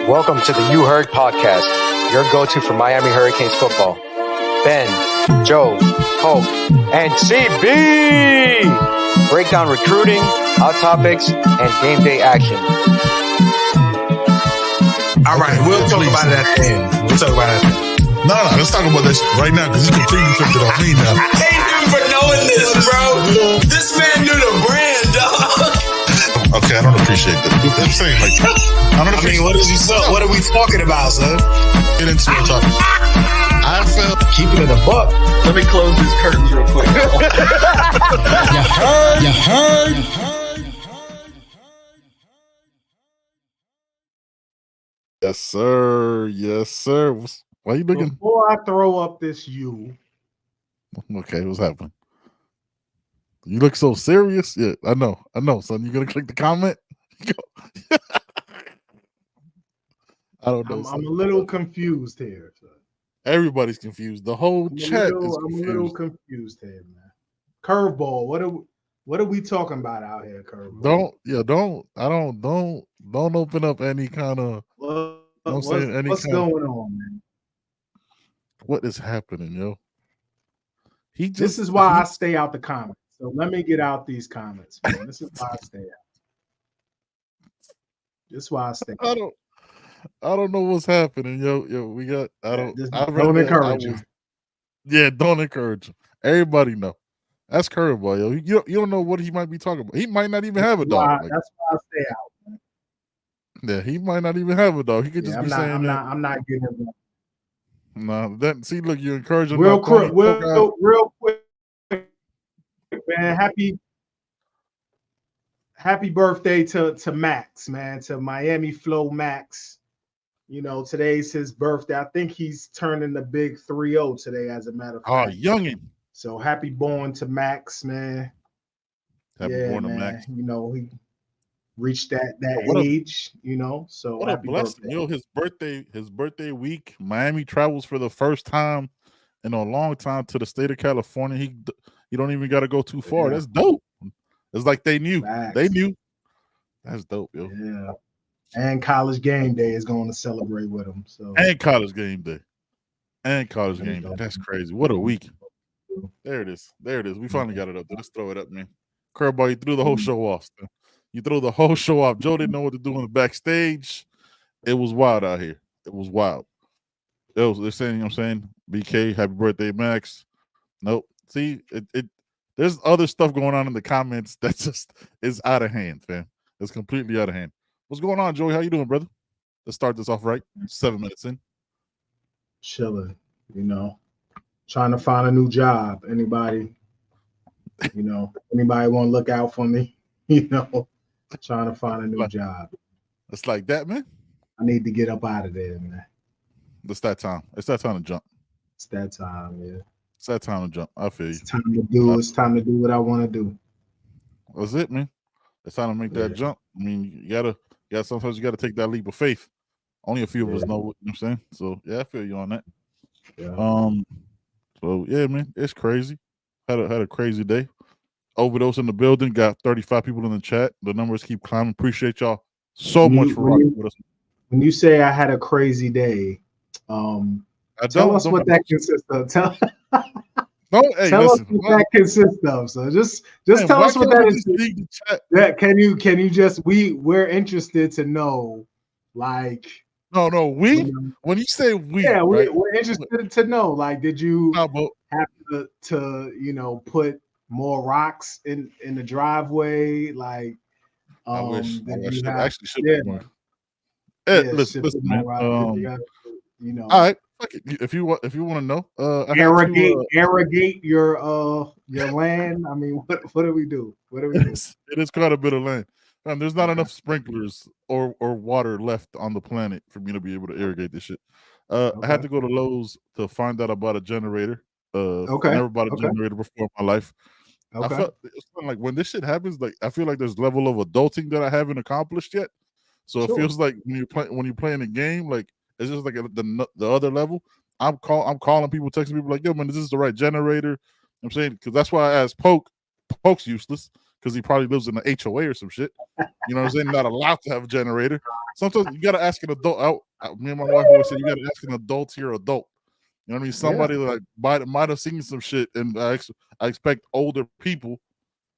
Welcome to the You Heard podcast, your go-to for Miami Hurricanes football. Ben, Joe, Polk, and CB break down recruiting, hot topics, and game day action. All right, we'll talk about it at the end. No, let's talk about this right now because you completely flipped it on me now. I hate him for knowing this, bro. This man knew the brand, dog. Okay, I don't appreciate that. I'm saying, like, I don't appreciate. What are we talking about, son? Get into the topic. I felt Keeping it a buck. Let me close these curtains real quick. You heard. Yes, sir. Yes, sir. Why are you looking? Before I throw up this U. Okay, what's happening? You look so serious. Yeah, I know, son. You gonna click the comment? I don't know. I'm a little confused here. So. Everybody's confused. The whole chat is confused. I'm a little confused here, man. Curveball. What are we talking about out here, curveball? Don't open up any kind of. What's going on, man? What is happening, yo? This is why I stay out the comments. So let me get out these comments, man. This is why I stay out. This is why I stay out. I don't know what's happening, yo. We got. Don't encourage him. Yeah, don't encourage him. Everybody know. That's curveball, yo. You don't know what he might be talking about. He might not even have a dog. That's why I stay out, man. Yeah, he might not even have a dog. He could just be saying that. I'm not getting it. No, see, look, you're encouraging. Real quick, man. Happy birthday to Max, man. To Miami Flow Max. You know, today's his birthday. I think he's turning the big 3-0 today, as a matter of fact. Oh, youngin. So happy born to Max, man. Happy born to Max. You know, he reached that age, you know. So what happy a blessing. birthday. Yo, his birthday week, Miami travels for the first time in a long time to the state of California. You don't even got to go too far. Yeah. That's dope. It's like they knew. Max. They knew. That's dope, yo. Yeah. And college game day is going to celebrate with him. So and college game day. That's crazy. What a week. There it is. We finally got it up there. Let's throw it up, man. Curveball, you threw the whole show off. You threw the whole show off. Joe didn't know what to do in the backstage. It was wild out here. It was wild. They're saying, you know what I'm saying? BK, happy birthday, Max. Nope. See, there's other stuff going on in the comments that just is out of hand, fam. It's completely out of hand. What's going on, Joey? How you doing, brother? Let's start this off right. 7 minutes in. Chilling, you know. Trying to find a new job. Anybody want to look out for me? You know, trying to find a new job. It's like that, man. I need to get up out of there, man. It's that time. It's that time to jump. It's that time, yeah. It's that time to jump. I feel you. It's time to do what I want to do. That's it, man. It's time to make that jump. I mean, sometimes you gotta take that leap of faith. Only a few of us know what I'm saying. So yeah, I feel you on that. Yeah. So yeah, man, it's crazy. Had a crazy day. Overdose in the building. Got 35 people in the chat. The numbers keep climbing. Appreciate y'all so much for rocking with us. When you say I had a crazy day, tell us what that consists of. Tell us what that consists of. So just tell us what that is. Yeah, can you just we're interested to know, like. No, we. When you say we, yeah, right? we're interested to know. Like, did you have to put more rocks in the driveway? Like, I wish. Actually should be more. Listen, man. All right. If you want to know, irrigate your land. I mean, what do we do? It is quite a bit of land. And there's not enough sprinklers or water left on the planet for me to be able to irrigate this shit. I had to go to Lowe's to find out about a generator. Never bought a generator before in my life. I felt it's like when this shit happens, like I feel like there's level of adulting that I haven't accomplished yet. So it feels like when you're playing a game, like it's just like the other level. I'm calling people, texting people like, yo, man, is this the right generator? I'm saying, because that's why I asked Poke. Poke's useless because he probably lives in an HOA or some shit. You know what I'm saying? Not allowed to have a generator. Sometimes you got to ask an adult out. me and my wife always say you got to ask an adult here, adult. You know what I mean? Somebody like might have seen some shit, and I expect older people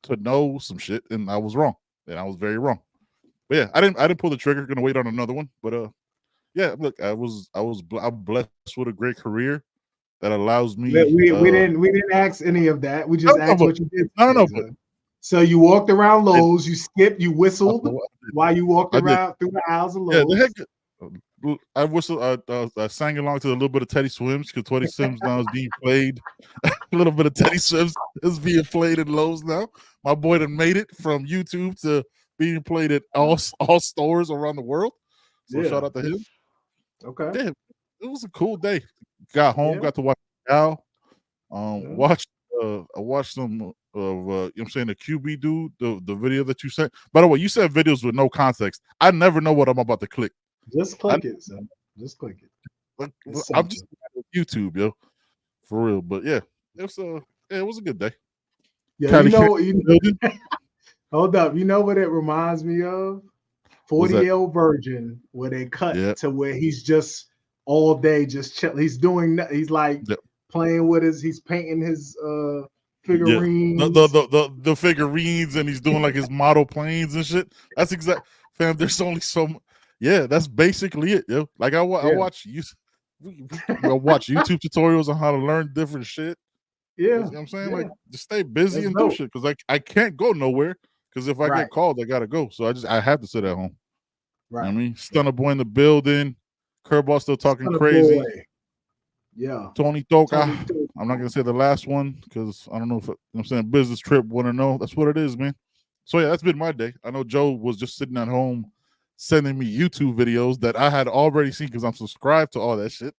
to know some shit, and I was wrong, and I was very wrong. But yeah, I didn't pull the trigger. Gonna wait on another one, but yeah. Look, I'm blessed with a great career that allows me. We didn't ask any of that. We just asked what you did. No. So you walked around Lowe's, you skipped, you whistled while you walked around through the aisles of Lowe's. Yeah, I whistled. I sang along to a little bit of Teddy Swims because Teddy Swims now is being played. A little bit of Teddy Swims is being played in Lowe's now. My boy done made it from YouTube to being played at all stores around the world. So shout out to him. Okay. Yeah, it was a cool day. Got home, got to watch Al. I watched some of you know what I'm saying, the QB dude, the video that you sent. By the way, you said videos with no context. I never know what I'm about to click. Just click it, son. Just click it. I'm just YouTube, yo, for real. But yeah, it was a good day. Yeah, hold up. You know what it reminds me of? 40-year-old virgin, where they cut to where he's just all day just chill. He's doing. He's like playing with he's painting his figurines. The figurines, and he's doing like his model planes and shit. That's exact, fam. There's only some. Yeah, that's basically it, yo. Like I watch YouTube tutorials on how to learn different shit. Yeah, you know what I'm saying, like just stay busy and do shit because I can't go nowhere because if I get called, I gotta go. So I have to sit at home. Right. You know what I mean, Stunner Boy in the building. Curveball still talking Stunner crazy. Boy. Yeah, Tony Toka. I'm not gonna say the last one because I don't know if I'm saying business trip. Want to know? That's what it is, man. So yeah, that's been my day. I know Joe was just sitting at home sending me YouTube videos that I had already seen because I'm subscribed to all that shit.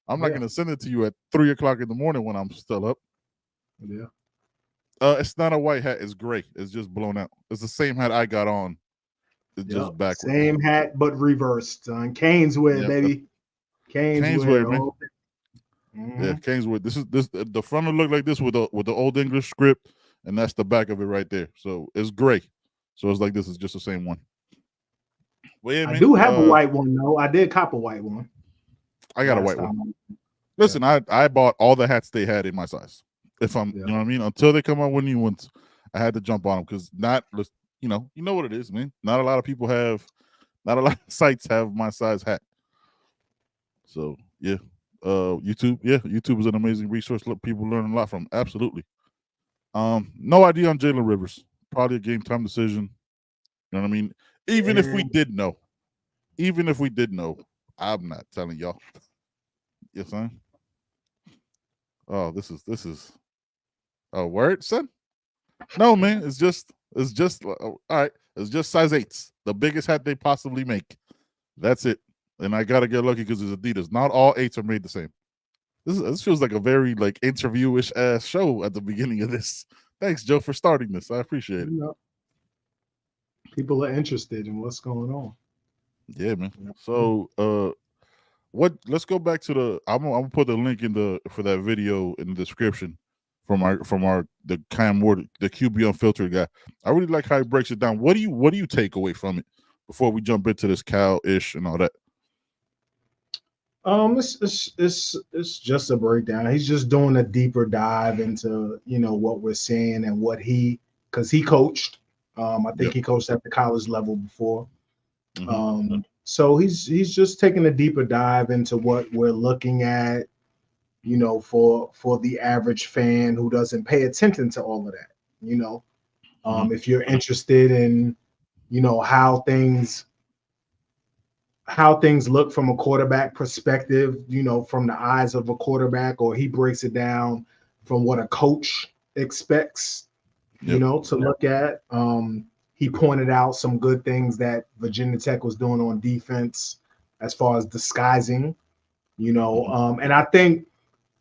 I'm not gonna send it to you at 3 o'clock in the morning when I'm still up. Yeah. It's not a white hat. It's gray. It's just blown out. It's the same hat I got on. It's just backwards. Same hat but reversed. On Caneswear, baby. Caneswear, man. Mm-hmm. Yeah, Caneswear. This the front will look like this with the old English script, and that's the back of it right there. So it's gray. So it's like this is just the same one. Well, yeah, man, I do have a white one though. I did cop a white one. I got a white one. Listen, I bought all the hats they had in my size. If I'm, you know what I mean, until they come out with new ones, I had to jump on them because you know what it is, man. Not a lot of sites have my size hat. So yeah, YouTube is an amazing resource. People learn a lot from. Absolutely. No idea on Jalen Rivers. Probably a game time decision. You know what I mean? Even if we did know, I'm not telling y'all. Yes, son. Oh, this is a word, son. No, man. It's just all right. It's just size 8s, the biggest hat they possibly make. That's it. And I gotta get lucky because it's Adidas. Not all 8s are made the same. This feels like a very like interview-ish ass show at the beginning of this. Thanks, Joe, for starting this. I appreciate it. People are interested in what's going on. Yeah, man. So let's go back to I'm gonna put the link for that video in the description from the Cam Ward, the QB Unfiltered guy. I really like how he breaks it down. What do you take away from it before we jump into this Cal-ish and all that? It's just a breakdown. He's just doing a deeper dive into what we're seeing and what because he coached. I think he coached at the college level before. Mm-hmm. So he's just taking a deeper dive into what we're looking at, for the average fan who doesn't pay attention to all of that. If you're interested in, how things look from a quarterback perspective, from the eyes of a quarterback, or he breaks it down from what a coach expects, to look at. He pointed out some good things that Virginia Tech was doing on defense as far as disguising, and I think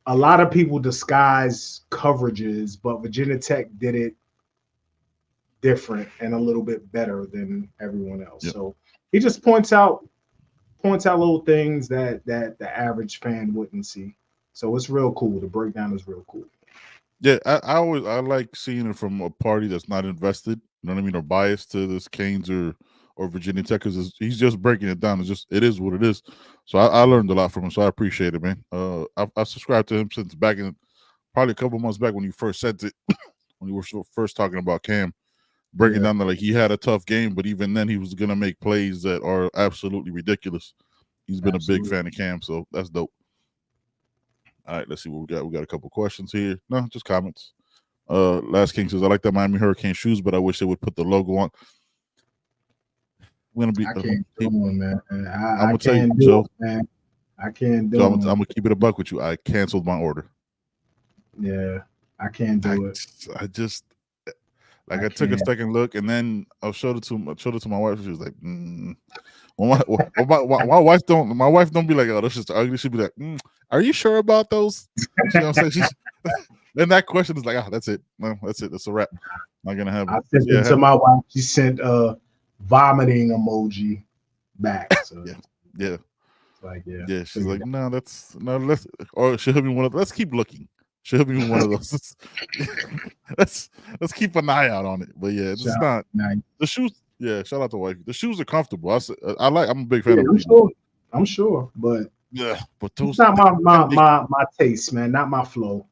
a lot of people disguise coverages, but Virginia Tech did it different and a little bit better than everyone else. Yep. So he just points out little things that the average fan wouldn't see. So it's real cool. The breakdown is real cool. Yeah, I like seeing it from a party that's not invested, you know what I mean, or biased to this Canes or or Virginia Tech, because he's just breaking it down. It is what it is. So I learned a lot from him. So I appreciate it, man. I subscribed to him since back in probably a couple months back when you first sent it, when you were first talking about Cam, breaking down that like he had a tough game, but even then he was gonna make plays that are absolutely ridiculous. He's been a big fan of Cam, so that's dope. All right, let's see what we got. We got a couple questions here. No, just comments. Last King says, I like the Miami Hurricane shoes, but I wish they would put the logo on. We're gonna be. I can't do it, man. I'm gonna tell you, Joe. Man. I can't do so it. I'm gonna keep it a buck with you. I canceled my order. Yeah, I can't do it. I just I took a second look, and then I showed it to my wife. She was like, Well, my wife don't be like, oh, that's just ugly. She'd be like, are you sure about those? You know what I'm saying? Then that question is like, that's it. No, that's it. That's a wrap. Not gonna have it. I sent it to my wife. She sent a vomiting emoji back. So yeah. Like, yeah. She's like, let's or she'll hit me one of. Let's keep looking. She'll hit me one of those. let's keep an eye out on it. But yeah, it's not the shoes. Yeah, shout out to wife. The shoes are comfortable. I'm a big fan of them. I'm sure, but but those, it's not my taste, man. Not my flow.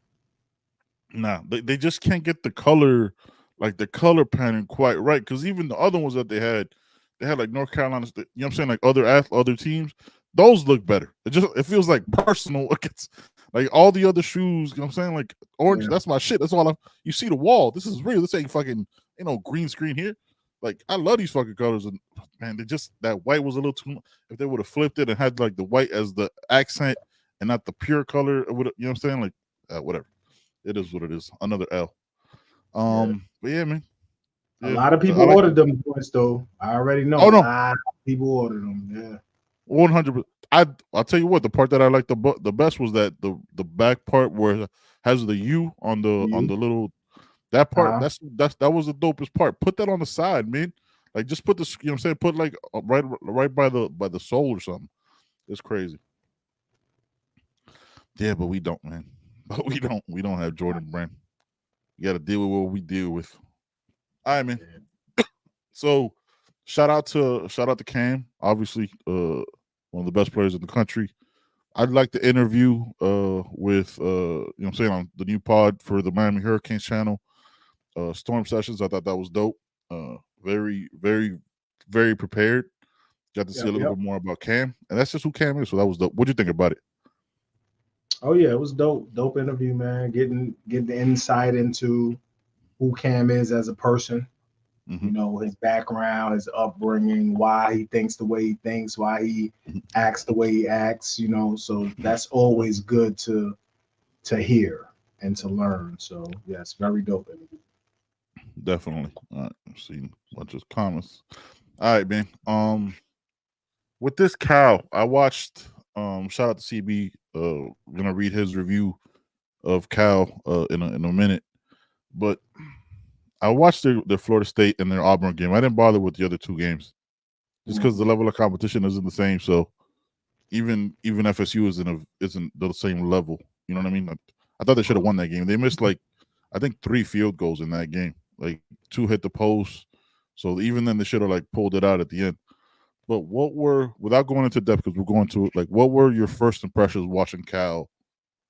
Nah, they just can't get the color, like the color pattern quite right. Because even the other ones that they had like North Carolina, you know what I'm saying, like other teams, those look better. It feels like personal. It's like all the other shoes, you know what I'm saying, like orange. That's my shit. That's all. You see the wall. This is real. This ain't fucking green screen here. Like, I love these fucking colors, and man, that white was a little too much. If they would have flipped it and had like the white as the accent and not the pure color, you know what I'm saying? Like, whatever. It is what it is. Another L. But yeah, man. Yeah. A lot of people ordered them boys, though. I already know. Oh no, a lot of people ordered them. Yeah, 100%. I'll tell you what. The part that I liked the best was that the back part where it has the U on the little. That part, that was the dopest part. Put that on the side, man. Like, just put the, you know what I'm saying? Put like right by the sole or something. It's crazy. Yeah, but we don't, man. But we don't have Jordan Brand. You got to deal with what we deal with. All right, man. So, shout out to Cam. Obviously, one of the best players in the country. I'd like to interview with you know what I'm saying, on the new pod for the Miami Hurricanes channel. Storm Sessions, I thought that was dope. Very, very, very prepared. Got to see a little bit more about Cam, and that's just who Cam is. So that was dope. What'd you think about it? Oh yeah, it was dope. Dope interview, man. Getting the insight into who Cam is as a person. You know, his background, his upbringing, why he thinks the way he thinks, why he acts the way he acts. You know, so that's always good to hear and to learn. So yes, very dope interview. Definitely. All right, I'm seeing a bunch of comments. All right, man. With this Cal, I watched. Shout out to CB. Gonna read his review of Cal in a minute, but I watched the Florida State and their Auburn game. I didn't bother with the other two games, just because the level of competition isn't the same. So even FSU isn't the same level. You know what I mean? I thought they should have won that game. They missed I think 3 field goals in that game. Like 2 hit the post. So even then they should have pulled it out at the end. But without going into depth, because we're going to it, what were your first impressions watching Cal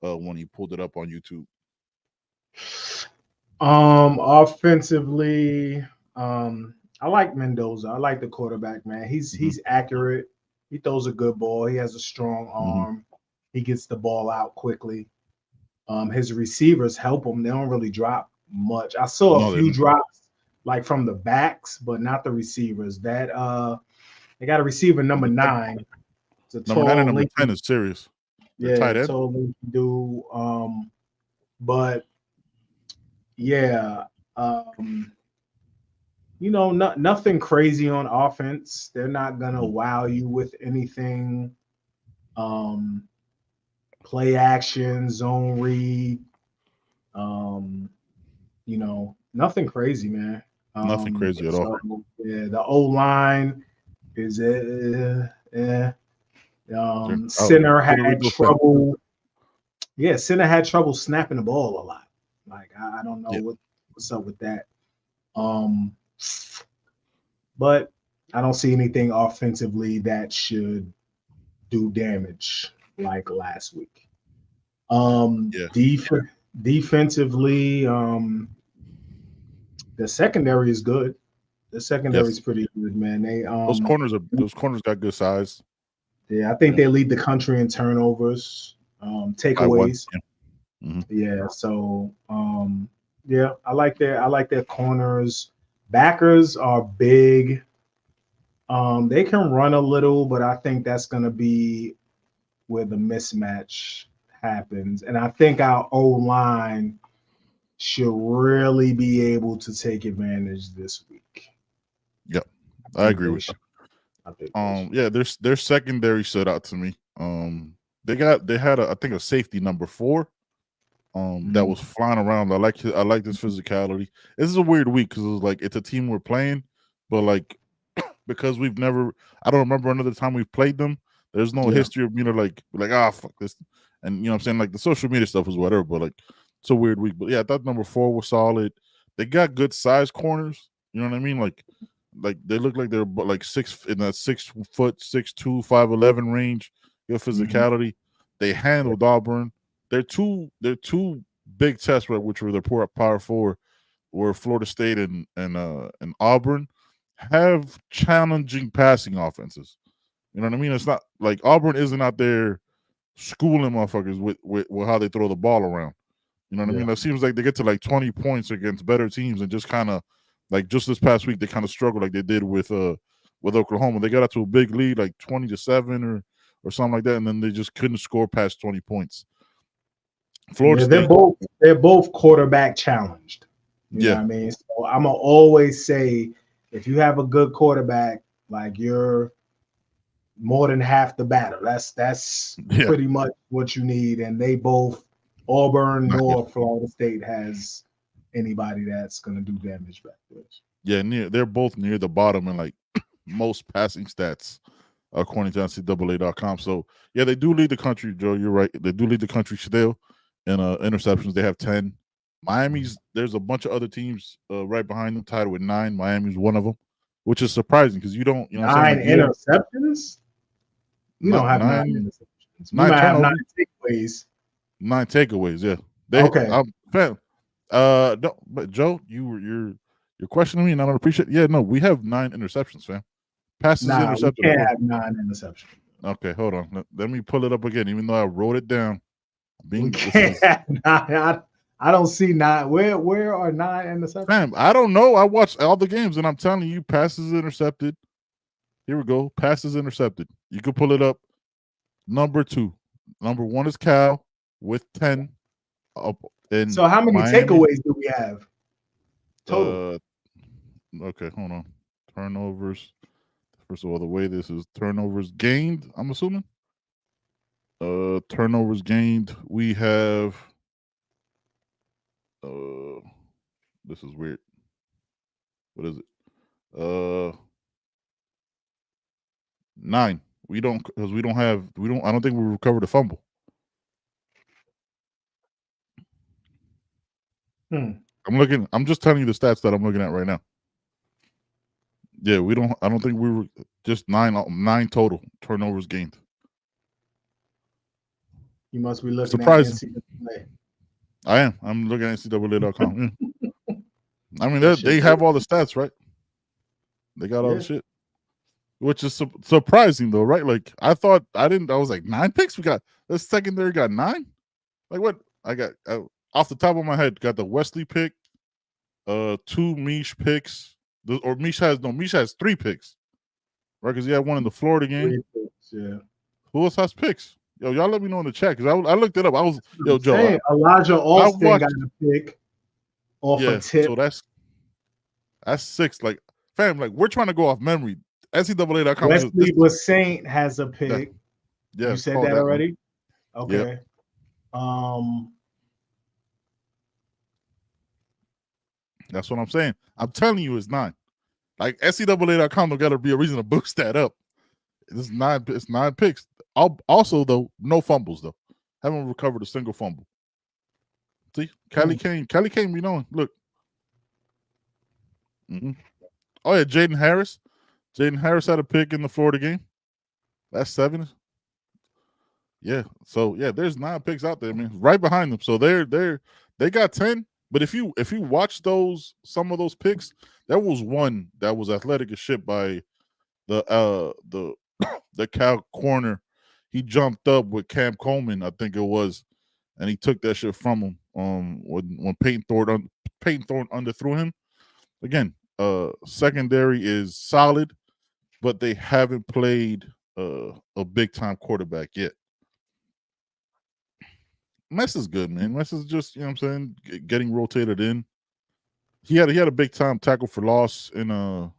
when you pulled it up on YouTube? Offensively, I like Mendoza. I like the quarterback, man. He's accurate. He throws a good ball. He has a strong arm. He gets the ball out quickly. His receivers help him. They don't really drop much. I saw a few drops from the backs, but not the receivers. That they got a receiver number 9. Number 9 and number 10 is serious. Yeah, tight end. Totally do. But yeah, nothing crazy on offense. They're not gonna wow you with anything. Play action, zone read. Nothing crazy, man. Nothing crazy at all. Yeah, the O-line is center had trouble. Yeah, center had trouble snapping the ball a lot. I don't know what's up with that. But I don't see anything offensively that should do damage like last week. Defensively, the secondary is good. The secondary is pretty good, man. Those corners got good size. Yeah, I think they lead the country in turnovers, takeaways. Yeah, so yeah, I like their corners. Backers are big. They can run a little, but I think that's gonna be where the mismatch happens. And I think our O-line should really be able to take advantage this week. Yep. I agree with you. Yeah, their secondary stood out to me. They had I think a safety number 4 that was flying around. I like this physicality. This is a weird week because it was like it's a team we're playing, but like because I don't remember another time we've played them. There's no history of like fuck this, and you know what I'm saying, like the social media stuff was whatever, but like it's a weird week. But yeah, I thought number 4 was solid. They got good size corners. You know what I mean? Like they look like they're like 6 in that 6 foot, 6'2", 5'11" range. Good physicality. They handled Auburn. Their two big tests, right, which were their power 4, were Florida State and Auburn, have challenging passing offenses. You know what I mean? It's not like Auburn isn't out there schooling motherfuckers with how they throw the ball around. You know what I mean? It seems like they get to like 20 points against better teams and just kind of like just this past week they kind of struggled like they did with Oklahoma. They got out to a big lead, like 20-7 or something like that, and then they just couldn't score past 20 points. Florida State, they're both quarterback challenged. You know what I mean? So I'm gonna always say if you have a good quarterback, like you're more than half the battle. That's pretty much what you need. And they both, Auburn nor Florida State has anybody that's gonna do damage back there. Yeah, they're both near the bottom in like most passing stats according to NCAA.com. So yeah, they do lead the country, Joe. You're right. They do lead the country still in interceptions. They have 10. There's a bunch of other teams right behind them, tied with 9. Miami's one of them, which is surprising because you don't. 9 interceptions. We don't have 9 interceptions. We might have 9 takeaways. 9 takeaways. Yeah. No, but Joe, you're questioning me, and I don't appreciate it. Yeah, no, we have 9 interceptions, fam. Passes intercepted. We can't have 9 interceptions. Okay, hold on. Let me pull it up again, even though I wrote it down. We can't have 9. I don't see 9. Where are 9 interceptions? Fam, I don't know. I watched all the games, and I'm telling you, passes intercepted. Here we go. Passes intercepted. You can pull it up. Number 2. Number 1 is Cal with 10. So how many takeaways do we have total? Okay, hold on. Turnovers. First of all, the way this is turnovers gained, I'm assuming. Turnovers gained. We have. This is weird. What is it? 9. I don't think we recovered a fumble. I'm just telling you the stats that I'm looking at right now. Yeah, I don't think we were just 9 total turnovers gained. You must be looking surprising. at NCAA. I am. I'm looking at NCAA.com. Yeah. I mean, they have all the stats, right? They got all the shit, which is surprising though, right? Like I was like 9 picks. We got the secondary got 9. Like what? I got off the top of my head, got the Wesley pick, 2 Mish picks, or Mish has 3 picks, right? Because he had one in the Florida game. 3 picks, yeah. Who else has picks? Yo, y'all let me know in the chat because I looked it up. Joe. Elijah Alston got a pick off a tip. So that's 6. Like, fam, like we're trying to go off memory. NCAA.com. Wesley Saint has a pick. Yeah, you said that already. One. Okay. Yep. That's what I'm saying. I'm telling you, it's 9. Like NCAA.com, there got to be a reason to boost that up. It's 9. It's 9 picks. Also, though, no fumbles though. Haven't recovered a single fumble. See, Kelly Kane, we know. Look. Oh yeah, Jaden Harris. Jaden Harris had a pick in the Florida game. That's 7. Yeah. So yeah, there's 9 picks out there. I mean, right behind them. So they got 10. But if you watch some of those picks, there was one that was athletic as shit by the Cal corner. He jumped up with Cam Coleman, I think it was, and he took that shit from him. When Peyton Thorne underthrew him. Again, secondary is solid, but they haven't played a big time quarterback yet. Mess is good, man. Mess is just, you know what I'm saying, getting rotated in. He had a big time tackle for loss in you know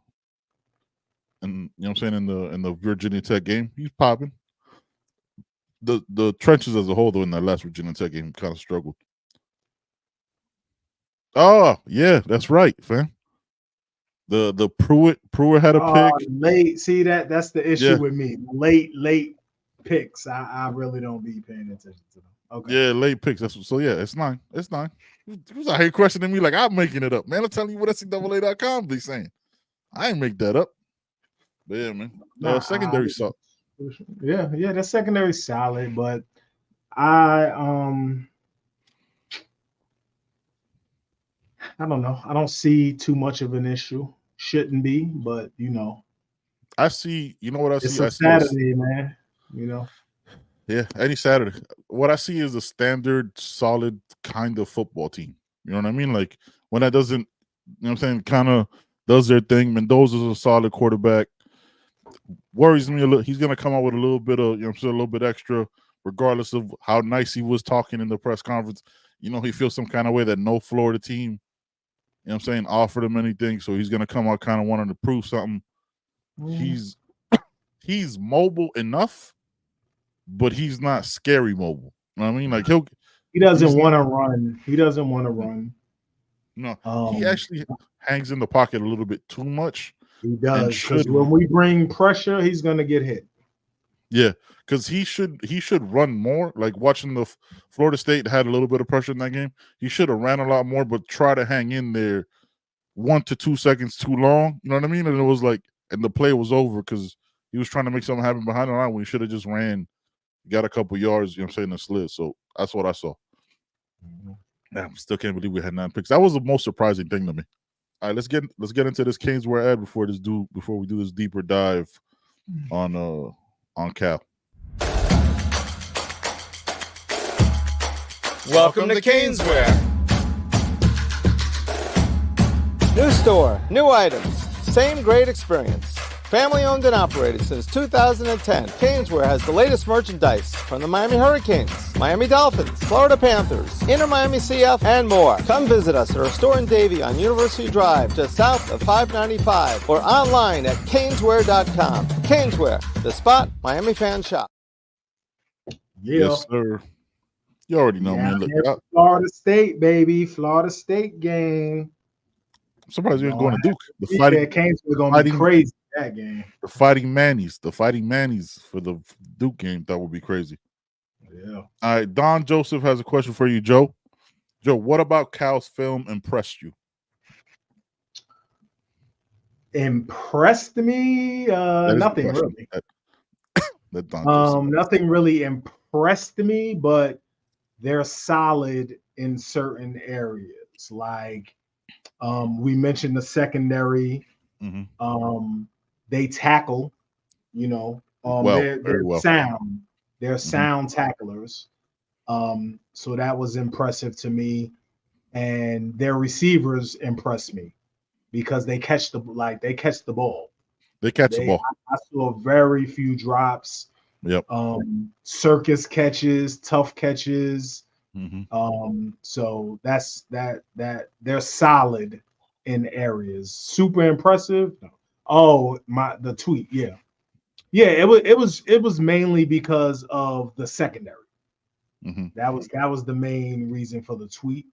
what I'm saying, in the Virginia Tech game. He's popping. The trenches as a whole, though, in that last Virginia Tech game kind of struggled. Oh, yeah, that's right, fam. The Pruitt had a pick. Late. See that's the issue with me. Late picks. I really don't be paying attention to them. Okay. Yeah, late picks. So yeah, it's 9. It's 9. Who's out here questioning me like I'm making it up, man? I'm telling you what NCAA.com be saying. I ain't make that up. But yeah, man. Secondary suck. Yeah, that secondary solid, but I don't know. I don't see too much of an issue. Shouldn't be, but you know. I see. You know what I see? It's a Saturday, man. You know. Yeah, any Saturday. What I see is a standard, solid kind of football team. You know what I mean? Like when that doesn't, you know what I'm saying, kind of does their thing. Mendoza's a solid quarterback. Worries me a little. He's gonna come out with a little bit of, you know what I'm saying, a little bit extra, regardless of how nice he was talking in the press conference. You know, he feels some kind of way that no Florida team, you know what I'm saying, offered him anything. So he's gonna come out kind of wanting to prove something. He's mobile enough, but he's not scary mobile. You know what I mean? Like he doesn't want to run. He doesn't want to run. No, he actually hangs in the pocket a little bit too much. He does, because when we bring pressure, he's gonna get hit. Yeah, because he should run more. Like watching the Florida State had a little bit of pressure in that game. He should have ran a lot more, but try to hang in there 1 to 2 seconds too long. You know what I mean? And it was like, and the play was over because he was trying to make something happen behind the line when he should have just ran, got a couple yards, you know what I'm saying, and slid. So that's what I saw. I still can't believe we had 9 picks. That was the most surprising thing to me. All right, let's get into this Caneswear ad before we do this deeper dive on Cal. Welcome to Caneswear. New store, new items, same great experience. Family owned and operated since 2010, Caneswear has the latest merchandise from the Miami Hurricanes, Miami Dolphins, Florida Panthers, Inter Miami CF, and more. Come visit us at our store in Davie on University Drive, just south of 595, or online at caneswear.com. Caneswear, the spot Miami fans shop. Yeah. Yes, sir. You already know, man. Look, Florida State, baby. Florida State game. I'm surprised you ain't going to Duke. The fighting Caneswear going to be crazy. That game. The fighting Mannies for the Duke game. That would be crazy. Yeah. All right. Don Joseph has a question for you, Joe. Joe, what about Cal's film impressed you? Impressed me? Nothing really. Nothing really impressed me, but they're solid in certain areas. Like we mentioned the secondary. Mm-hmm. They tackle, you know, they're well. Sound. They're sound tacklers. So that was impressive to me. And their receivers impressed me because they catch the ball. They catch the ball. I saw very few drops. Yep. Circus catches, tough catches. Mm-hmm. So that's that they're solid in areas. Super impressive. Oh, the tweet, yeah. It was mainly because of the secondary. Mm-hmm. That was the main reason for the tweet.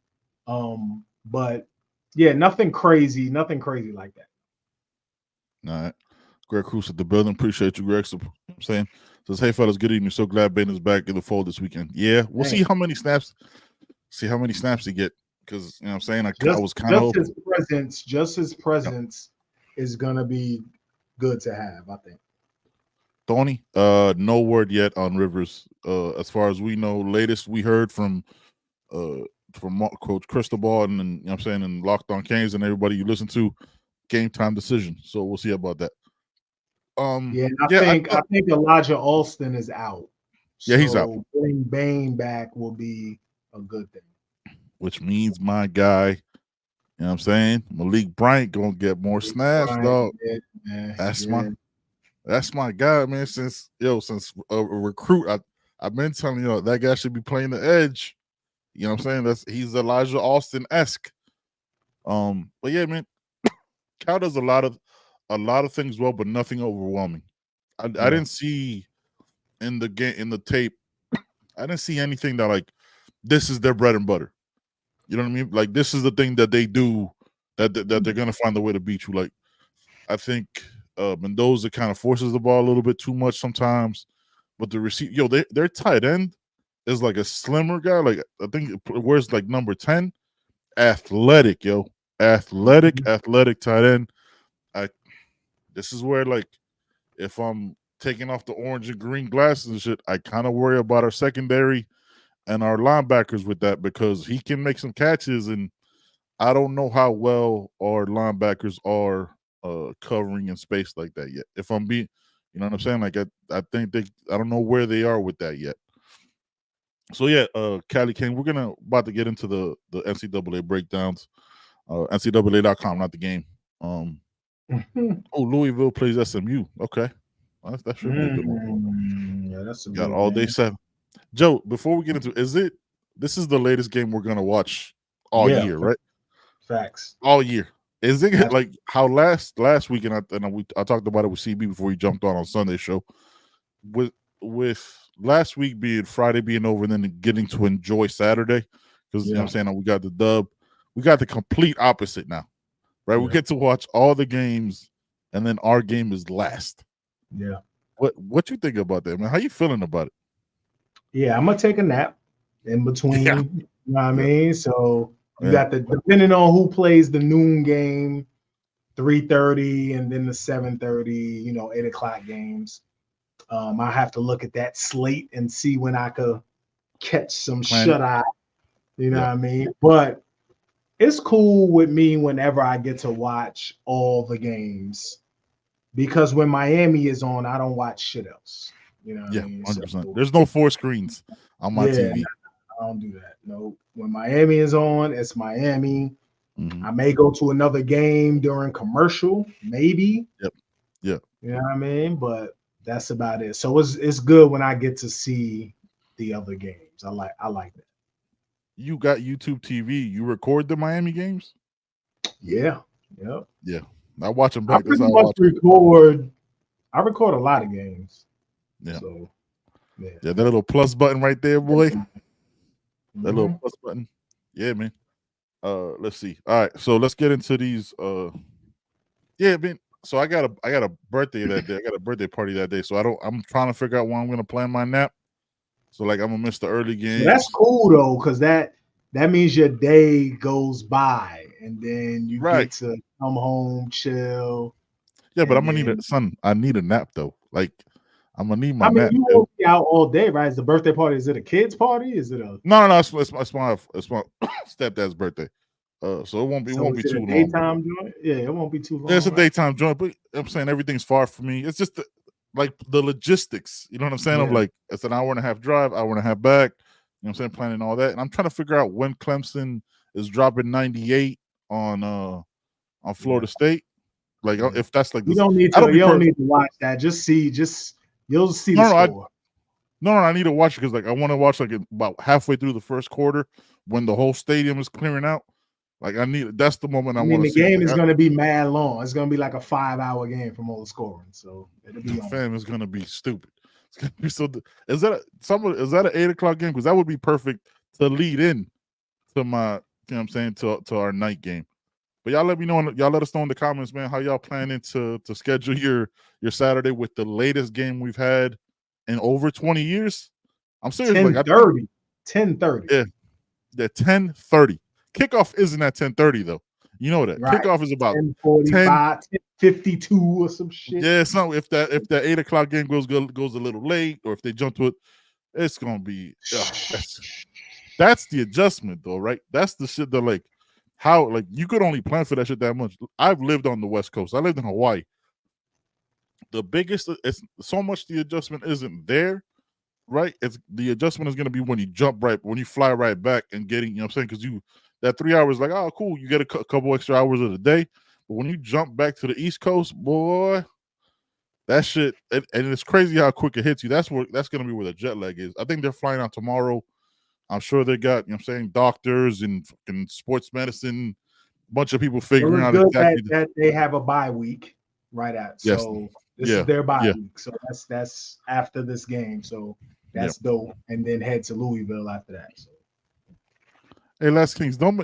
But yeah, nothing crazy like that. All right. Greg Cruz at the building. Appreciate you, Greg. So, I'm saying, says, hey fellas, good evening. So glad Bain is back in the fold this weekend. Yeah, we'll see how many snaps he get. Because I was kind of his presence is gonna be good to have, I think. Tony, no word yet on Rivers. As far as we know, latest we heard from Coach Cristobal and you know what I'm saying, and Locked On Canes and everybody you listen to, game time decision. So we'll see about that. I think Elijah Alston is out. Yeah, he's out. Bring Bain back will be a good thing. Which means my guy, you know what I'm saying, Malik Bryant gonna get more snaps, dog. That's my guy, man. Since a recruit, I've been telling you that guy should be playing the edge. You know what I'm saying? He's Elijah Alston-esque. But yeah, man, Cal does a lot of things well, but nothing overwhelming. I didn't see in the tape, I didn't see anything that like this is their bread and butter. You know what I mean? Like this is the thing that they do that they're gonna find a way to beat you. Like I think Mendoza kind of forces the ball a little bit too much sometimes, but the receiver, their tight end is like a slimmer guy. Like I think wears like number 10, athletic, athletic tight end. This is where like if I'm taking off the orange and green glasses and shit, I kind of worry about our secondary and our linebackers with that because he can make some catches, and I don't know how well our linebackers are covering in space like that yet. If I'm being, you know what I'm saying? Like I think I don't know where they are with that yet. So yeah, Cali King, we're about to get into the NCAA breakdowns. NCAA.com, not the game. Louisville plays SMU. Okay, that should be a good one. Yeah, that's a got all day 7. Joe, before we get into this is the latest game we're gonna watch all year, right? Facts. All year. Is it like how last week I talked about it with CB before he jumped on Sunday show with last week being Friday being over and then getting to enjoy Saturday because you know what I'm saying, we got the dub. We got the complete opposite now, right? We get to watch all the games and then our game is last. Yeah. What you think about that, man? How you feeling about it? Yeah, I'm gonna take a nap in between. You know what I mean? So you got depending on who plays the noon game, 3:30, and then the 7:30, 8 o'clock games. I have to look at that slate and see when I could catch some shut-eye. You know what I mean? But it's cool with me whenever I get to watch all the games because when Miami is on, I don't watch shit else. You know what I mean? 100%. So, there's no 4 screens on my TV. I don't do that. No. When Miami is on, it's Miami. Mm-hmm. I may go to another game during commercial, maybe. Yep. You know what I mean? But that's about it. So it's good when I get to see the other games. I like that. You got YouTube TV. You record the Miami games? Yeah. Yep. Yeah. I watch them back. I record a lot of games. Yeah. So, that little plus button right there, boy. That little plus button. Yeah, man. Let's see. All right, so let's get into these. Man. So I got a birthday that day. I got a birthday party that day. So I'm trying to figure out when I'm gonna plan my nap. So like I'm gonna miss the early game. That's cool though, because that means your day goes by and then you get to come home, chill. Yeah, but I'm gonna I need a nap though. Like I'm gonna need my nap. You won't be out all day, right? Is the birthday party? Is it a kid's party? Is it a No, it's my stepdad's birthday. So it won't be too long. Daytime joint? Yeah, it won't be too long. It's a daytime joint, but I'm saying everything's far from me. It's just the logistics. You know what I'm saying? I'm like, it's an hour and a half drive, hour and a half back. You know what I'm saying? Planning all that. And I'm trying to figure out when Clemson is dropping 98 on Florida State. Like if that's like you don't need to watch that. You'll see the score. I need to watch it because like I want to watch like about halfway through the first quarter when the whole stadium is clearing out. Like that's the moment I want to see. The game is going to be mad long. It's going to be like a 5-hour game from all the scoring. So it'll be fam is going to be stupid. It's going to be so. Is that an 8 o'clock game? Because that would be perfect to lead in to my. You know what I'm saying to our night game. But y'all let me know. Y'all let us know in the comments, man. How y'all planning to schedule your Saturday with the latest game we've had in over 20 years? I'm serious. 10:30. 10:30. Yeah, 10:30. Kickoff isn't at 10:30 though. You know that. Right. Kickoff is about 10:45. 52 or some shit. Yeah, so if that 8 o'clock game goes a little late, or if they jump to it, it's gonna be that's the adjustment though, right? That's the shit that like how like you could only plan for that shit that much. I've lived on the West Coast. I lived in Hawaii. The biggest it's so much the adjustment isn't there, right? It's the adjustment is gonna be when you fly right back and getting, you know what I'm saying? Because you that 3 hours like, oh cool, you get a couple extra hours of the day. But when you jump back to the East Coast, boy, that shit, and it's crazy how quick it hits you. That's going to be where the jet lag is. I think they're flying out tomorrow. I'm sure they got, you know what I'm saying, doctors and fucking sports medicine, a bunch of people figuring out exactly that they have a bye week right at. Yes. So this is their bye week. So that's after this game. So that's dope. And then head to Louisville after that. So. Hey, Last Kings, don't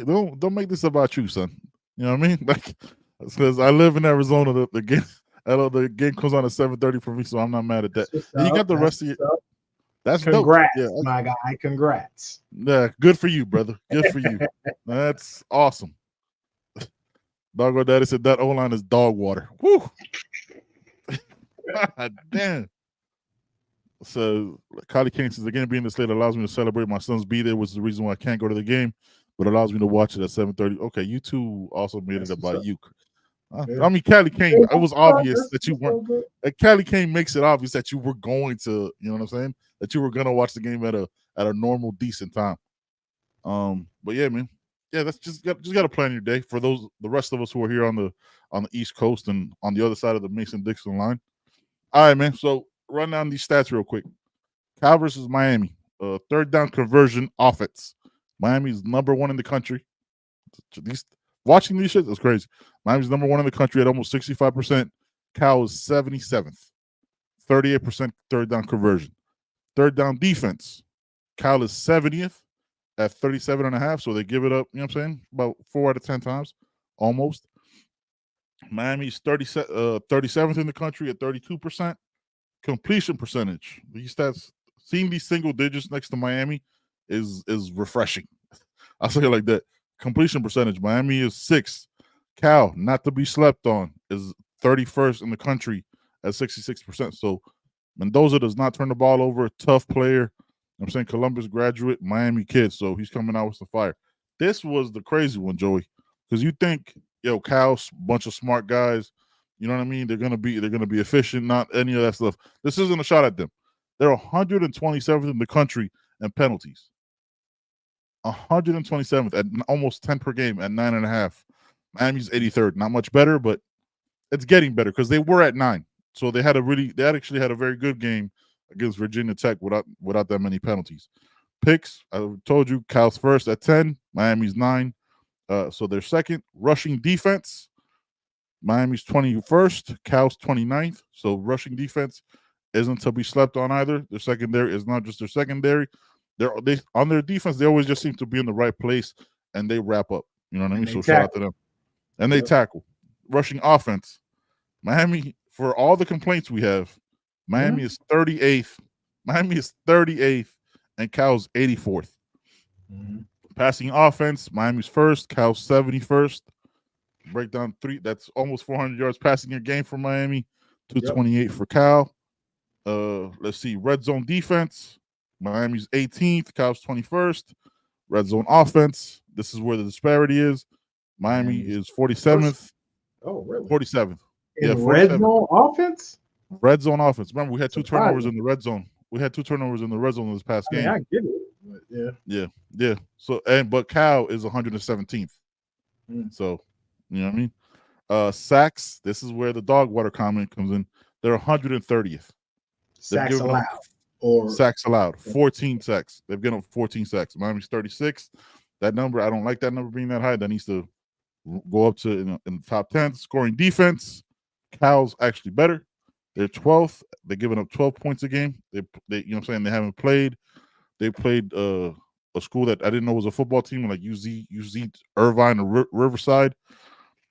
make this about you, son. You know what I mean? Like, because I live in Arizona, the game. I know the game comes on at 7:30 for me, so I'm not mad at that. You got the rest of your. That's congrats, my guy. Congrats. Yeah, good for you, brother. Good for you. That's awesome. Doggo Daddy said that O-line is dog water. Woo! God damn. So Kylie King says, again, being this late allows me to celebrate my son's B-Day, which is the reason why I can't go to the game, but allows me to watch it at 7:30. Okay, you two also made it about you. I mean, Callie Kane, it was obvious that you weren't. Callie Kane makes it obvious that you were going to, you know what I'm saying? That you were going to watch the game at a normal, decent time. But yeah, man. Yeah, that's just got to plan your day for the rest of us who are here on the East Coast and on the other side of the Mason-Dixon line. All right, man. So run down these stats real quick. Cal versus Miami. Third down conversion offense. Miami's number 1 in the country. Watching these shit is crazy. Miami's number 1 in the country at almost 65%. Cal is 77th. 38% third down conversion. Third down defense. Cal is 70th at 37.5. So they give it up, you know what I'm saying? About 4 out of 10 times. Almost. Miami's 37th in the country at 32%. Completion percentage. These stats, seeing these single digits next to Miami is refreshing. I'll say it like that. Completion percentage. Miami is 6th. Cal, not to be slept on, is 31st in the country at 66%. So Mendoza does not turn the ball over. Tough player. I'm saying Columbus graduate, Miami kid. So he's coming out with some fire. This was the crazy one, Joey, because you think, Cal's bunch of smart guys. You know what I mean? They're gonna be efficient. Not any of that stuff. This isn't a shot at them. They're 127th in the country in penalties. 127th at almost 10 per game at 9.5. Miami's 83rd. Not much better, but it's getting better because they were at 9. So they actually had a very good game against Virginia Tech without that many penalties. Picks, I told you, Cal's first at 10, Miami's 9. So they're second. Rushing defense, Miami's 21st, Cal's 29th. So rushing defense isn't to be slept on either. Their secondary is not just their secondary. They on their defense, they always just seem to be in the right place and they wrap up. You know what I mean? So shout out to them. And they tackle. Rushing offense, Miami, for all the complaints we have, Miami is 38th. Miami is 38th, and Cal's 84th. Passing offense, Miami's first, Cal's 71st. Breakdown 3, that's almost 400 yards passing a game for Miami. 228 for Cal. Let's see, red zone defense, Miami's 18th, Cal's 21st. Red zone offense, this is where the disparity is. Miami is 47th. Oh, really? 47th. In red zone offense? Red zone offense. Remember, we had 2 turnovers in the red zone. We had 2 turnovers in the red zone this past game. I get it. Yeah. So, but Cal is 117th. So, you know what I mean? Sacks. This is where the dog water comment comes in. They're 130th. Sacks allowed. Sacks allowed. 14 sacks. They've given up 14 sacks. Miami's 36th. That number, I don't like that number being that high. That needs to go up to in the top 10. Scoring defense, Cal's actually better. They're 12th. They're giving up 12 points a game. They you know what I'm saying? They haven't played. They played a school that I didn't know was a football team, like UZ Irvine or Riverside.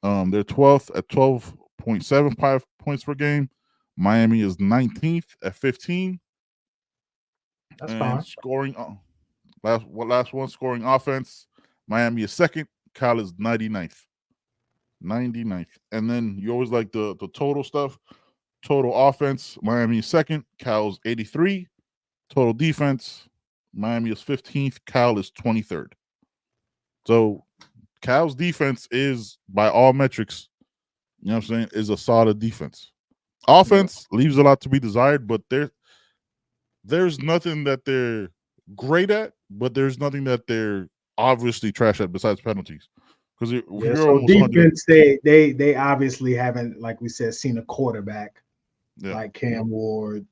They're 12th at 12.75 points per game. Miami is 19th at 15. That's fine. Scoring last one, scoring offense. Miami is second. Cal is 99th. 99th. And then you always like the total stuff. Total offense, Miami is second. Cal's 83. Total defense, Miami is 15th. Cal is 23rd. So Cal's defense is, by all metrics, you know what I'm saying, is a solid defense. Offense leaves a lot to be desired, but there's nothing that they're great at, but there's nothing that they're obviously trash at besides penalties. Because so defense, they obviously haven't, like we said, seen a quarterback like Cam Ward,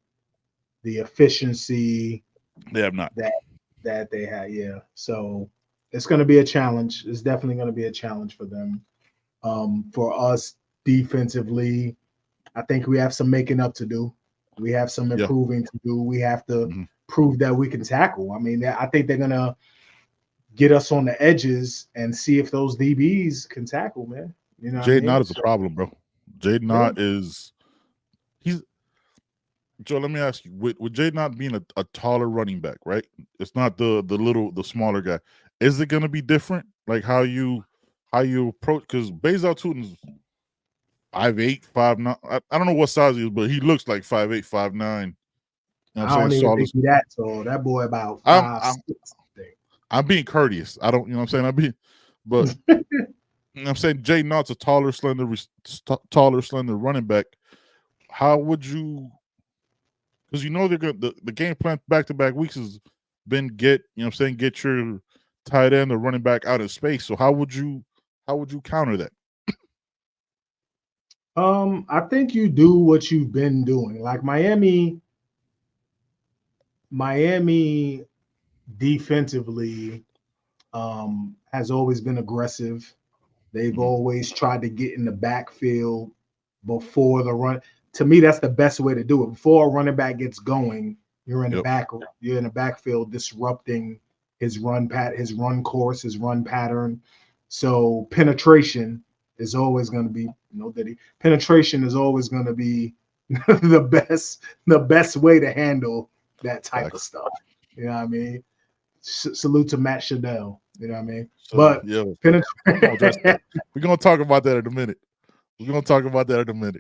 the efficiency they have not that they had. Yeah, so it's going to be a challenge. It's definitely going to be a challenge for them. For us defensively, I think we have some making up to do. We have some improving to do. We have to prove that we can tackle. I mean, I think they're going to get us on the edges and see if those DBs can tackle, man. You know, Jaden Knott is a problem, bro. Jaden Knott Joe, let me ask you, with Jaden Knott being a taller running back, right? It's not the smaller guy. Is it gonna be different? Like how you approach, because Bezal Tutin's 5'8", 5'9". I don't know what size he is, but he looks like 5'8", 5'9". You know I don't even think he's that tall. That boy about 5'6". I'm being courteous. I don't, you know what I'm saying? But you know what I'm saying, Jaden Knott's a taller, slender running back. How would you? Because you know they're good. The game plan back-to-back weeks has been get your tight end or running back out of space. So how would you counter that? I think you do what you've been doing. Like Miami defensively has always been aggressive. They've always tried to get in the backfield before the run. To me, that's the best way to do it. Before a running back gets going, you're in the backfield disrupting his run course, his run pattern. So penetration is always going to be penetration is always going to be the best way to handle that type of stuff. You know what I mean? Salute to Matt Shadell. You know what I mean? So, but we're gonna talk about that in a minute.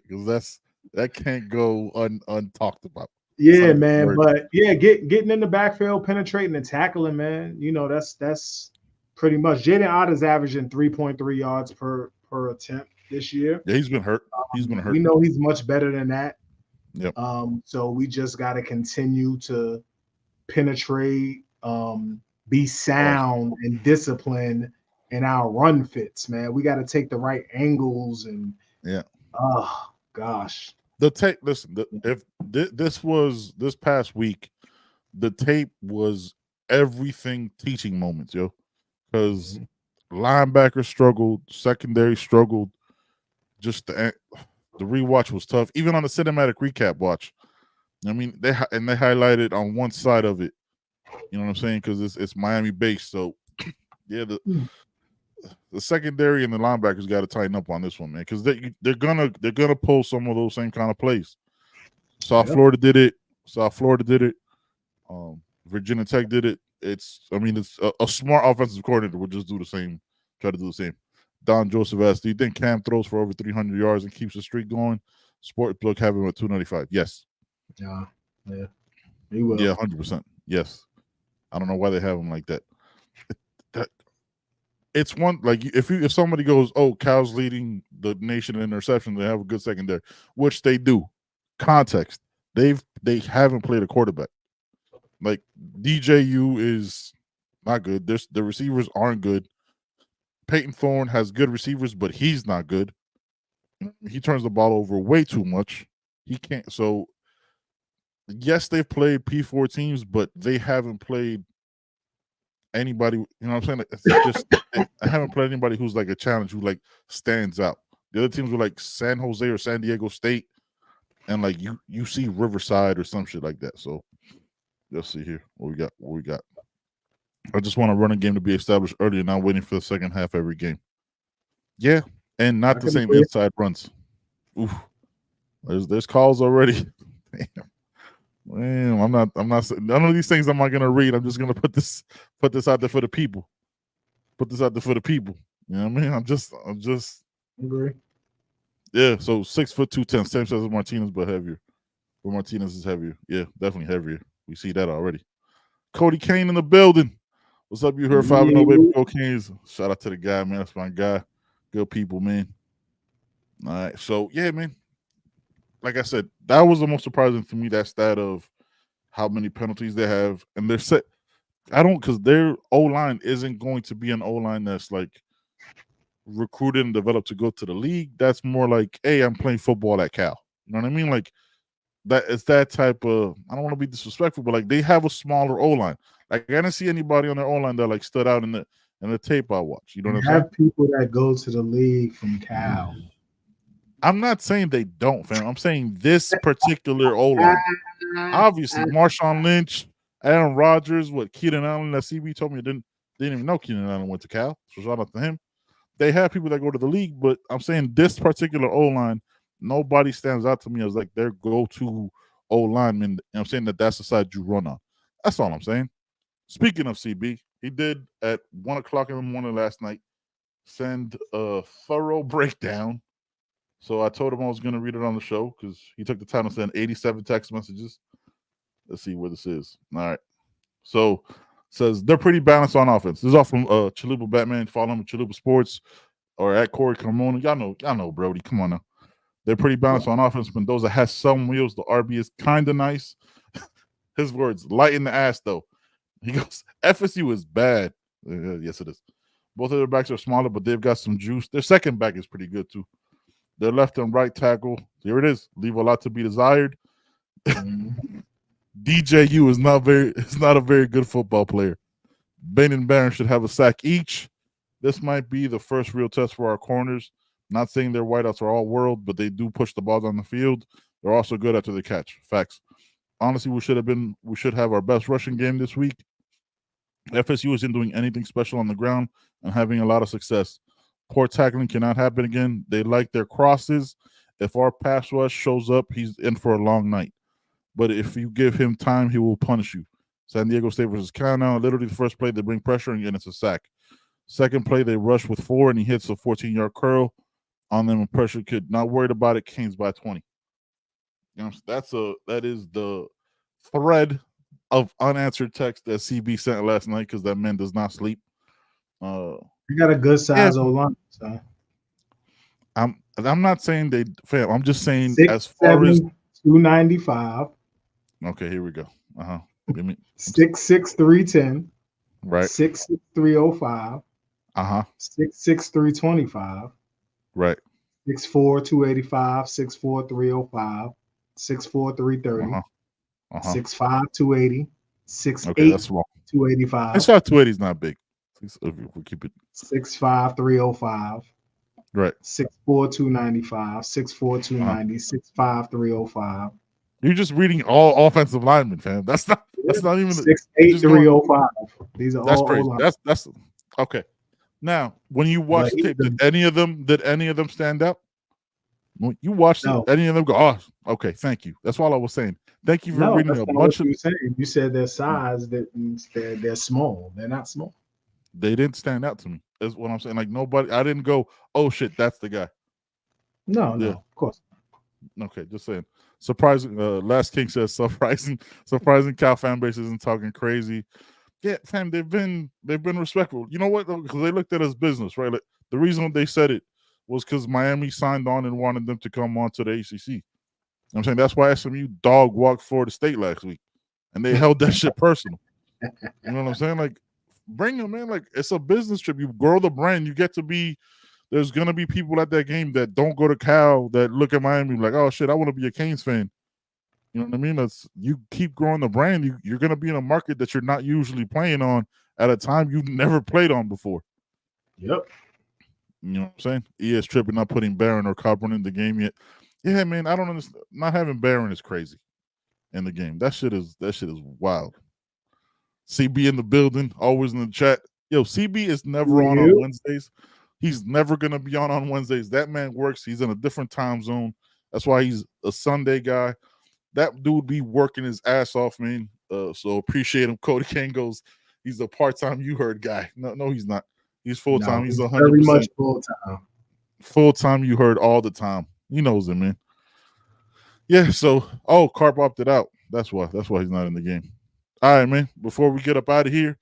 Because that can't go untalked about. Yeah, man. But yeah, getting in the backfield, penetrating and tackling, man. You know, that's pretty much. Jaden Ott is averaging 3.3 yards per attempt this year. Yeah, he's been hurt. We know he's much better than that. Yep. So we just got to continue to penetrate, be sound and disciplined in our run fits, man. We got to take the right angles and oh gosh. If this past week, the tape was everything teaching moments, yo. Because linebackers struggled, secondary struggled. Just the rewatch was tough. Even on the cinematic recap watch, I mean, they highlighted on one side of it. You know what I'm saying? Because it's Miami based, so yeah, the secondary and the linebackers got to tighten up on this one, man, because they're gonna pull some of those same kind of plays. South Florida did it. Virginia Tech did it. It's a smart offensive coordinator would just do the same, try to do the same. Don Joseph asked, "Do you think Cam throws for over 300 yards and keeps the streak going?" Sportsbook have him at 295. Yes. Yeah, he will. Yeah, 100%. Yes. I don't know why they have him like that. It's one, like, if somebody goes, "Oh, Cal's leading the nation in interceptions, they have a good secondary," which they do. Context: they haven't played a quarterback. Like DJU is not good. The receivers aren't good. Peyton Thorne has good receivers, but he's not good. He turns the ball over way too much. He can't. So yes, they've played P4 teams, but they haven't played anybody. You know what I'm saying? It's just I haven't played anybody who's like a challenge, who like stands out. The other teams were like San Jose or San Diego State, and like you see Riverside or some shit like that. So let's see here what we got. I just want a running game to be established earlier, not waiting for the second half every game. Yeah, and not the same inside runs. Oof, there's calls already. Damn, I'm not. None of these things I'm not gonna read. I'm just gonna put this out there for the people. You know what I mean? I'm just Agree. Yeah, so 6'2", 210, same size as Martinez, but heavier. But Martinez is heavier. Yeah, definitely heavier. We see that already. Cody Kane in the building. What's up? You heard 5-0 baby Go Canes. Shout out to the guy, man. That's my guy. Good people, man. All right, so yeah, man. Like I said, that was the most surprising to me. That stat of how many penalties they have, and they're set. I don't, because their O line isn't going to be an O line that's like recruited and developed to go to the league. That's more like, hey, I'm playing football at Cal. You know what I mean? Like that. It's that type of. I don't want to be disrespectful, but like they have a smaller O line. Like I didn't see anybody on their O line that like stood out in the tape I watched. You know what I'm saying? Have people that go to the league from Cal. I'm not saying they don't, fam. I'm saying this particular O line. Obviously, Marshawn Lynch, Aaron Rodgers, Keenan Allen. That CB told me didn't even know Keenan Allen went to Cal. So shout out to him. They have people that go to the league, but I'm saying this particular O line, nobody stands out to me as like their go-to O lineman. And I'm saying that's the side you run on. That's all I'm saying. Speaking of CB, he did at 1:00 in the morning last night send a thorough breakdown. So I told him I was going to read it on the show because he took the time to send 87 text messages. Let's see where this is. All right. So says they're pretty balanced on offense. This is all from Chalupa Batman. Follow him at Chalupa Sports or at Corey Carmona. Y'all know Brody. Come on now. They're pretty balanced on offense. Mendoza has some wheels. The RB is kind of nice. His words, light in the ass though. He goes, FSU is bad. Yes, it is. Both of their backs are smaller, but they've got some juice. Their second back is pretty good too. Their left and right tackle, here it is. Leave a lot to be desired. DJU is not a very good football player. Bain and Bain should have a sack each. This might be the first real test for our corners. Not saying their wideouts are all world, but they do push the ball down the field. They're also good after the catch. Facts. Honestly, we should have our best rushing game this week. FSU isn't doing anything special on the ground and having a lot of success. Poor tackling cannot happen again. They like their crosses. If our pass rush shows up, he's in for a long night. But if you give him time, he will punish you. San Diego State versus Cal now. Literally the first play, they bring pressure and it's a sack. Second play, they rush with 4 and he hits a 14-yard curl on them and pressure kid. Not worried about it. Canes by 20. You know, that is the thread of unanswered text that CB sent last night because that man does not sleep. You got a good size O line. So I'm not saying they fail. I'm just saying 6'7", as far as 295. Okay, here we go. Give me 6'6", 310. Right. 6'6", 305. 6'6", 325. Right. 6'4", 285. 6'4", 305. 6'4", 330. 6'5", 280. 6'8", okay, that's small. 285. 6'5", 280 is not big. We keep it 6'5", 305. Right. 6'4", 295. 6'4", 290. 6'5", 305. You're just reading all offensive linemen, fam. That's not even 6'8", 305. These are that's all crazy. That's okay. Now, when you watch the tape, did any of them stand out? When you watched any of them go, oh, okay, thank you. That's all I was saying. Thank you for reading a bunch of. You said their size, they're small. They're not small. They didn't stand out to me. That's what I'm saying. Like nobody, I didn't go, oh shit, that's the guy. No, of course. Okay, just saying. Surprising. Last King says surprising Cal fan base isn't talking crazy. Yeah, fam, they've been respectful. You know what? Because they looked at it as business, right? Like, the reason they said it was because Miami signed on and wanted them to come on to the ACC. I'm saying that's why SMU dog walked Florida State last week, and they held that shit personal. You know what I'm saying? Like, bring them in. Like, it's a business trip. You grow the brand. You get to be. There's gonna be people at that game that don't go to Cal that look at Miami like, oh shit, I want to be a Canes fan. You know what I mean? That's you keep growing the brand. You're gonna be in a market that you're not usually playing on at a time you've never played on before. Yep. You know what I'm saying? ES tripping, not putting Barron or Coburn in the game yet. Yeah, man, I don't understand. Not having Barron is crazy in the game. That shit is wild. CB in the building, always in the chat. Yo, CB is never on Wednesdays. He's never gonna be on Wednesdays. That man works. He's in a different time zone. That's why he's a Sunday guy. That dude be working his ass off, man. So appreciate him. Cody Kane goes, he's a part-time You Heard guy. No, he's not. He's full-time. No, he's 100%. Very much full-time. Full time, you heard all the time. He knows it, man. Yeah, so Carp opted out. That's why he's not in the game. All right, man. Before we get up out of here,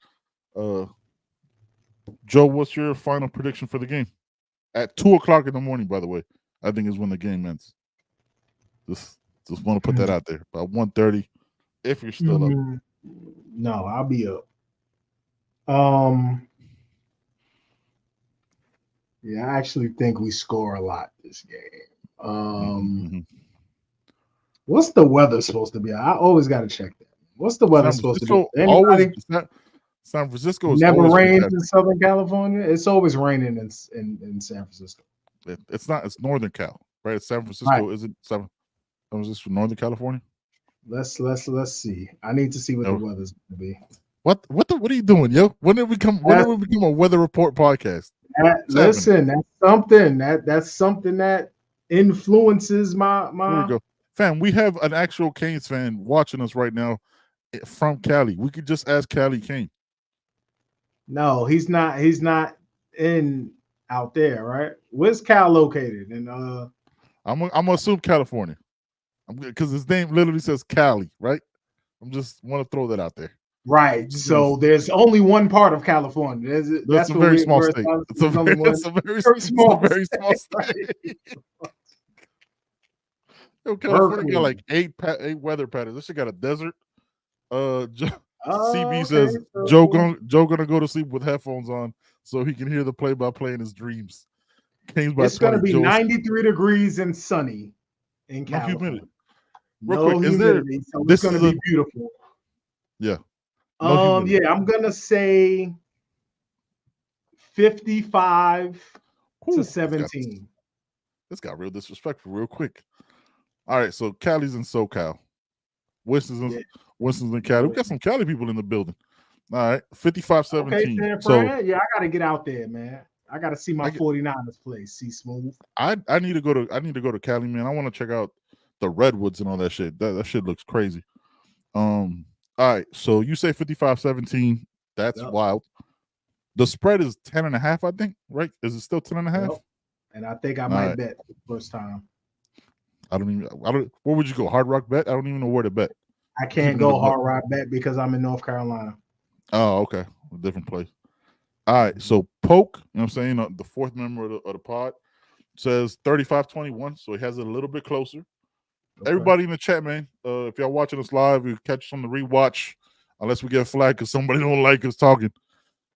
Joe, what's your final prediction for the game? At 2:00 in the morning, by the way, I think is when the game ends. Just want to put that out there. About 1:30, if you're still up. No, I'll be up. Yeah, I actually think we score a lot this game. What's the weather supposed to be? I always got to check that. What's the weather supposed to be? San Francisco is never rains in Southern California. It's always raining in San Francisco. It's not. It's Northern Cal, right? It's San Francisco. Right. Is it San Francisco, Northern California? Let's see. I need to see what the weather's going to be. What are you doing, yo? When did we become a weather report podcast? Listen, that's something that influences my. Here we go, fam. We have an actual Canes fan watching us right now from Cali. We could just ask Cali Kane. No, he's not. He's not in out there, right? Where's Cal located? And I'm gonna assume California, because his name literally says Cali, right? I'm just want to throw that out there. Right. So there's only one part of California. That's a very small state. It's a very small state. Yo, California got like eight weather patterns. This shit got a desert. CB says Joe gonna go to sleep with headphones on so he can hear the play-by-play in his dreams. It's gonna be 93 degrees and sunny in California. Real quick, so it's gonna be beautiful. Yeah. Yeah, I'm gonna say 55 to 17. This got real disrespectful real quick. All right, so Cali's in SoCal. Winston's in Cali. We got some Cali people in the building. All right, 55-17. Okay, so yeah, I gotta get out there, man. I gotta see my 49ers play. See Smooth. I need to go to Cali, man. I want to check out the redwoods and all that shit. That shit looks crazy. All right, so you say 55-17. That's wild. The spread is 10.5, I think, right? Is it still 10.5? Yep. And I think I might bet for the first time. Where would you go? Hard Rock bet? I don't even know where to bet. I can't go Hard Rock bet because I'm in North Carolina. Oh, okay. A different place. All right, so Poke, you know what I'm saying, the fourth member of the pod, says 35-21, so he has it a little bit closer. Okay. Everybody in the chat, man, if y'all watching us live, you catch us on the rewatch, unless we get flagged because somebody don't like us talking.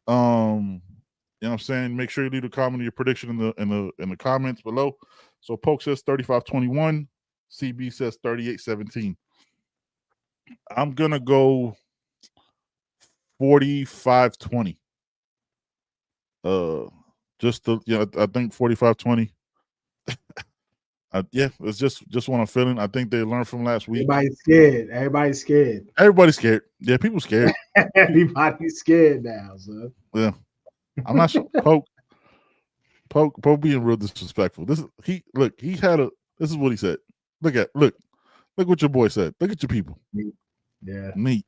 You know what I'm saying? Make sure you leave a comment of your prediction in the comments below. So Poke says 35-21, CB says 38-17. I'm gonna go 45-20. I think 45-20. Yeah, it's just what I'm feeling. I think they learned from last week. Everybody's scared. Everybody's scared. Yeah, people scared. Everybody's scared now, son. Yeah. I'm not sure. Poke being real disrespectful. This is what he said. Look what your boy said. Look at your people. Yeah. Neat.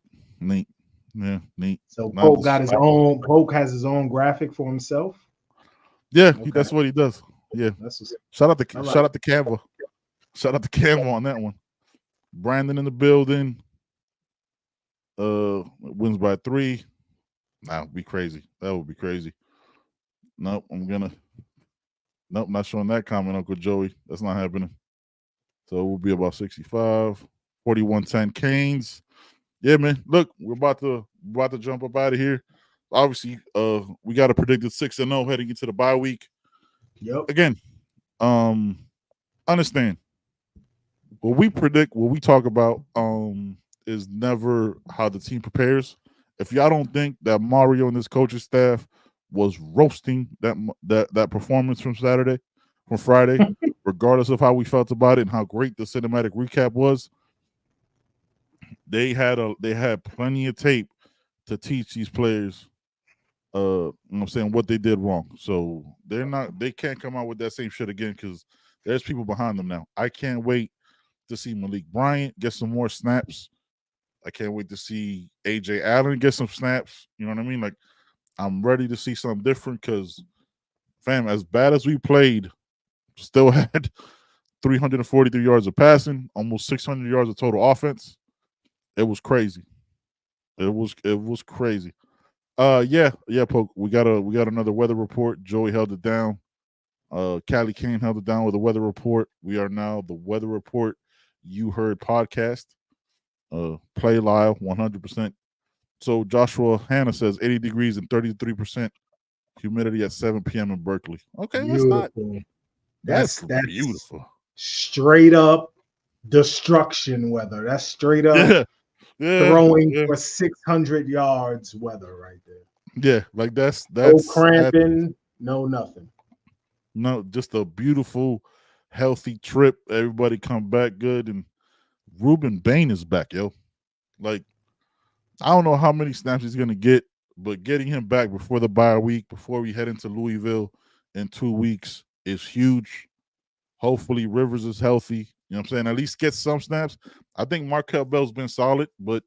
Yeah, neat. So Poke has his own graphic for himself. Yeah, okay. That's what he does. Yeah. Shout out to Canva. Shout out to Canva on that one. Brandon in the building. Wins by 3. That would be crazy. Nope, not showing that comment, Uncle Joey. That's not happening. So we'll be about 65. 41-10 Canes. Yeah, man. Look, we're about to jump up out of here. Obviously, we got a predicted 6-0 heading into the bye week. Yep. Again, understand what we predict, what we talk about, is never how the team prepares. If y'all don't think that Mario and his coaching staff was roasting that performance from Friday, regardless of how we felt about it and how great the cinematic recap was, they had plenty of tape to teach these players, you know what I'm saying, what they did wrong. So they can't come out with that same shit again because there's people behind them now. I can't wait to see Malik Bryant get some more snaps. I can't wait to see AJ Allen get some snaps. You know what I mean? Like, I'm ready to see something different because, fam, as bad as we played still had 343 yards of passing, almost 600 yards of total offense. It was crazy. It was crazy. Yeah, Poke. We got another weather report. Joey held it down. Callie Kane held it down with a weather report. We are now the Weather Report You Heard podcast. Play live 100%. So Joshua Hanna says 80 degrees and 33% humidity at 7 p.m. in Berkeley. Okay, beautiful. That's beautiful. Straight up destruction weather. That's straight up throwing for 600 yards weather right there. Yeah, like that's no cramping, no nothing. No, just a beautiful, healthy trip. Everybody come back good, and Rueben Bain is back, yo. Like, I don't know how many snaps he's gonna get, but getting him back before the bye week, before we head into Louisville in 2 weeks, is huge. Hopefully Rivers is healthy. You know what I'm saying? At least get some snaps. I think Markel Bell's been solid, but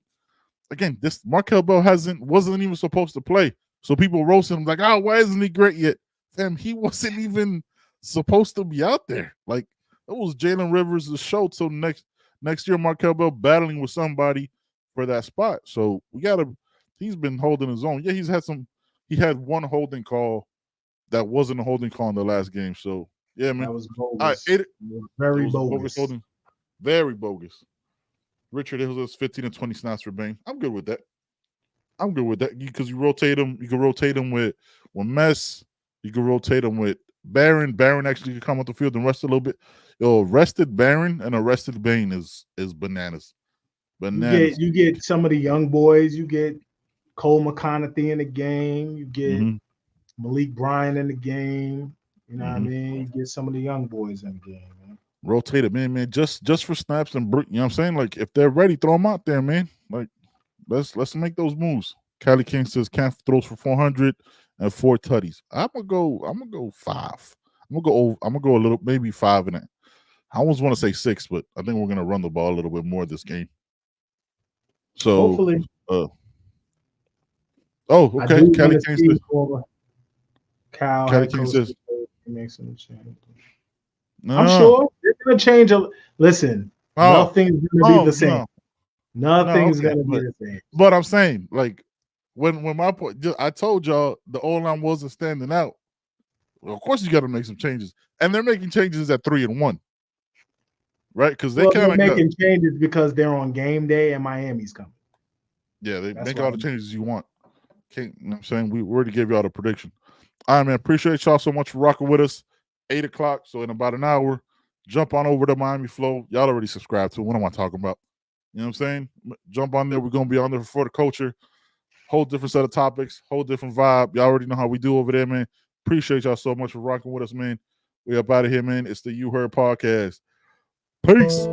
again, this Markel Bell wasn't even supposed to play. So people roast him like, oh, why isn't he great yet? Fam, he wasn't even supposed to be out there. Like, it was Jalen Rivers' show till next year. Markel Bell battling with somebody for that spot. So he's been holding his own. Yeah, he had one holding call that wasn't a holding call in the last game. So yeah, man. That was bogus. Very bogus. Very bogus. Richard Hill says 15 and 20 snaps for Bain. I'm good with that. Because you rotate him. You can rotate him with Mess. You can rotate him with Baron. Baron actually can come off the field and rest a little bit. Yo, rested Baron and a rested Bain is bananas. You get some of the young boys. You get Cole McConaughey in the game. You get Malik Bryan in the game. You know what I mean? You get some of the young boys in the game, man. Rotate it, man. Just for snaps and you know what I'm saying? Like, if they're ready, throw them out there, man. Like, let's make those moves. Callie King says Camp throws for 400 and 4 tutties. I'm gonna go 5. I'm gonna go a little, maybe 5 in it. I almost want to say 6, but I think we're gonna run the ball a little bit more this game. So hopefully. Okay. Callie King says Callie King says make some change. No. I'm sure they're gonna change. Nothing's gonna be the same. Nothing's gonna be the same. But I'm saying, like, when my point, I told y'all the O-line wasn't standing out. Well, of course, you got to make some changes, and they're making changes at 3-1, right? Because they're making changes because they're on game day and Miami's coming. Yeah, they make all the changes you want. You know what I'm saying? We already gave y'all the prediction. All right, man. Appreciate y'all so much for rocking with us. 8 o'clock, so in about an hour, jump on over to Miami Flow. Y'all already subscribed to it. What am I talking about? You know what I'm saying? Jump on there. We're going to be on there for the culture. Whole different set of topics, whole different vibe. Y'all already know how we do over there, man. Appreciate y'all so much for rocking with us, man. We up out of here, man. It's the You Heard Podcast. Peace.